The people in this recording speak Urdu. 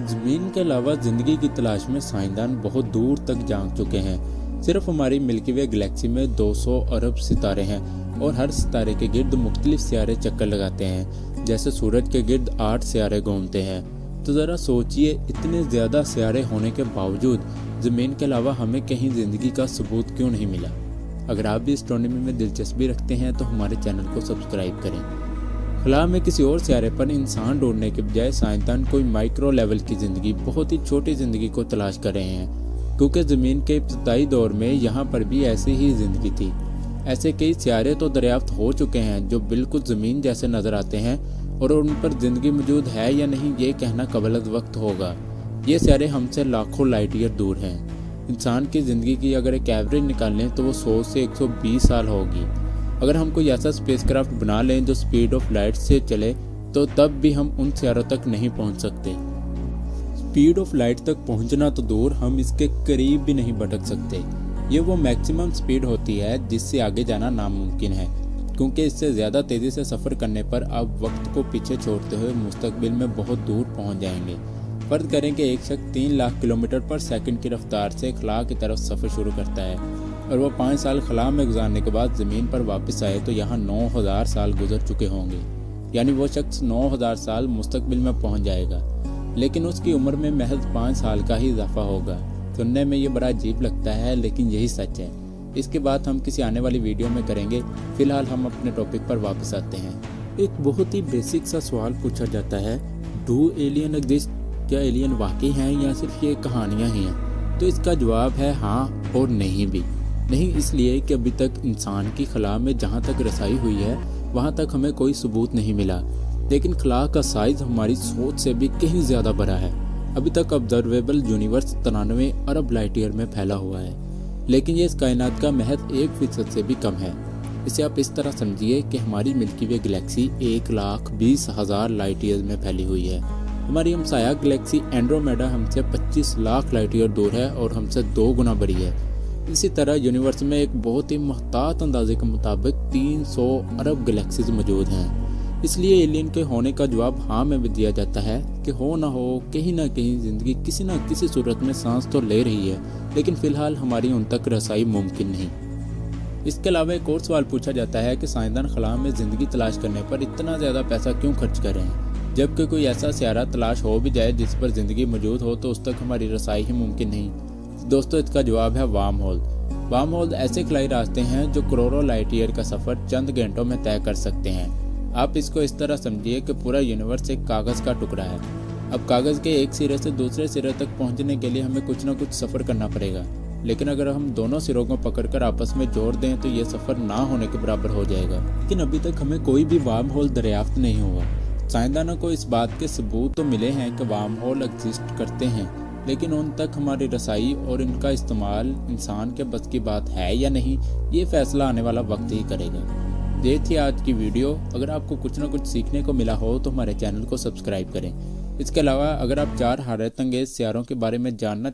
زمین کے علاوہ زندگی کی تلاش میں سائنسدان بہت دور تک جان چکے ہیں۔ صرف ہماری ملکی وے گلیکسی میں 200 ارب ستارے ہیں اور ہر ستارے کے گرد مختلف سیارے چکر لگاتے ہیں، جیسے سورج کے گرد 8 سیارے گھومتے ہیں۔ تو ذرا سوچئے، اتنے زیادہ سیارے ہونے کے باوجود زمین کے علاوہ ہمیں کہیں زندگی کا ثبوت کیوں نہیں ملا؟ اگر آپ بھی اسٹرونومی میں دلچسپی رکھتے ہیں تو ہمارے چینل کو سبسکرائب کریں۔ خلا میں کسی اور سیارے پر انسان ڈھونڈنے کے بجائے سائنسدان کوئی مائکرو لیول کی زندگی، بہت ہی چھوٹی زندگی کو تلاش کر رہے ہیں، کیونکہ زمین کے ابتدائی دور میں یہاں پر بھی ایسی ہی زندگی تھی۔ ایسے کئی سیارے تو دریافت ہو چکے ہیں جو بالکل زمین جیسے نظر آتے ہیں، اور ان پر زندگی موجود ہے یا نہیں یہ کہنا قبل از وقت ہوگا۔ یہ سیارے ہم سے لاکھوں لائٹ ایئر دور ہیں۔ انسان کی زندگی کی اگر ایک ایوریج نکالیں تو وہ 100 سے 120 سال ہوگی۔ اگر ہم کوئی ایسا اسپیس کرافٹ بنا لیں جو سپیڈ آف لائٹ سے چلے تو تب بھی ہم ان سیاروں تک نہیں پہنچ سکتے۔ سپیڈ آف لائٹ تک پہنچنا تو دور، ہم اس کے قریب بھی نہیں بھٹک سکتے۔ یہ وہ میکسیمم سپیڈ ہوتی ہے جس سے آگے جانا ناممکن ہے، کیونکہ اس سے زیادہ تیزی سے سفر کرنے پر آپ وقت کو پیچھے چھوڑتے ہوئے مستقبل میں بہت دور پہنچ جائیں گے۔ فرض کریں کہ ایک شخص 3 لاکھ کلومیٹر پر سیکنڈ کی رفتار سے خلا کی طرف سفر شروع کرتا ہے، اور وہ 5 سال خلا میں گزارنے کے بعد زمین پر واپس آئے تو یہاں 9000 سال گزر چکے ہوں گے، یعنی وہ شخص 9000 سال مستقبل میں پہنچ جائے گا، لیکن اس کی عمر میں محض 5 سال کا ہی اضافہ ہوگا۔ سننے میں یہ بڑا عجیب لگتا ہے، لیکن یہی سچ ہے۔ اس کے بعد ہم کسی آنے والی ویڈیو میں کریں گے۔ فی الحال ہم اپنے ٹاپک پر واپس آتے ہیں۔ ایک بہت ہی بیسک سا سوال پوچھا جاتا ہے، ڈو ایلین ایگزسٹ؟ کیا ایلین واقعی ہیں یا صرف یہ کہانیاں ہی ہیں؟ تو اس کا جواب ہے ہاں اور نہیں بھی۔ نہیں اس لیے کہ ابھی تک انسان کی خلا میں جہاں تک رسائی ہوئی ہے وہاں تک ہمیں کوئی ثبوت نہیں ملا، لیکن خلا کا سائز ہماری سوچ سے بھی کہیں زیادہ بڑا ہے۔ ابھی تک آبزرویبل یونیورس 93 ارب لائٹ ایئر میں پھیلا ہوا ہے، لیکن یہ اس کائنات کا محض 1% سے بھی کم ہے۔ اسے آپ اس طرح سمجھیے کہ ہماری ملکی وے گلیکسی 1,20,000 لائٹ ایئر میں پھیلی ہوئی ہے۔ ہماری ہمسایہ گلیکسی اینڈرومیڈا ہم سے 25 لاکھ لائٹ ایئر دور ہے اور ہم سے 2 گنا بڑی ہے۔ اسی طرح یونیورس میں ایک بہت ہی محتاط اندازے کے مطابق 300 ارب گلیکسیز موجود ہیں۔ اس لیے ایلین کے ہونے کا جواب ہاں میں بھی دیا جاتا ہے کہ ہو نہ ہو کہیں نہ کہیں زندگی کسی نہ کسی صورت میں سانس تو لے رہی ہے، لیکن فی الحال ہماری ان تک رسائی ممکن نہیں۔ اس کے علاوہ ایک اور سوال پوچھا جاتا ہے کہ سائنسدان خلا میں زندگی تلاش کرنے پر اتنا زیادہ پیسہ کیوں خرچ کر رہے ہیں، جبکہ کوئی ایسا سیارہ تلاش ہو بھی جائے جس پر زندگی موجود ہو تو اس تک ہماری رسائی ہی ممکن نہیں۔ دوستو اس کا جواب ہے وارم ہول۔ وارم ہول ایسے خلائی راستے ہیں جو کروڑوں لائٹ ایئر کا سفر چند گھنٹوں میں طے کر سکتے ہیں۔ آپ اس کو اس طرح سمجھیے کہ پورا یونیورس ایک کاغذ کا ٹکڑا ہے۔ اب کاغذ کے ایک سرے سے دوسرے سرے تک پہنچنے کے لیے ہمیں کچھ نہ کچھ سفر کرنا پڑے گا، لیکن اگر ہم دونوں سروں کو پکڑ کر آپس میں جوڑ دیں تو یہ سفر نہ ہونے کے برابر ہو جائے گا۔ لیکن ابھی تک ہمیں کوئی بھی وارم ہول دریافت نہیں ہوا۔ سائنسدانوں کو اس بات کے ثبوت تو ملے ہیں کہ وارم ہول ایگزسٹ کرتے ہیں، لیکن ان تک ہماری رسائی اور ان کا استعمال انسان کے بس کی بات ہے یا نہیں، یہ فیصلہ آنے والا وقت ہی کرے گا۔ یہ تھی آج کی ویڈیو۔ اگر آپ کو کچھ نہ کچھ سیکھنے کو ملا ہو تو ہمارے چینل کو سبسکرائب کریں۔ اس کے علاوہ اگر آپ 4 حیرت انگیز سیاروں کے بارے میں جاننا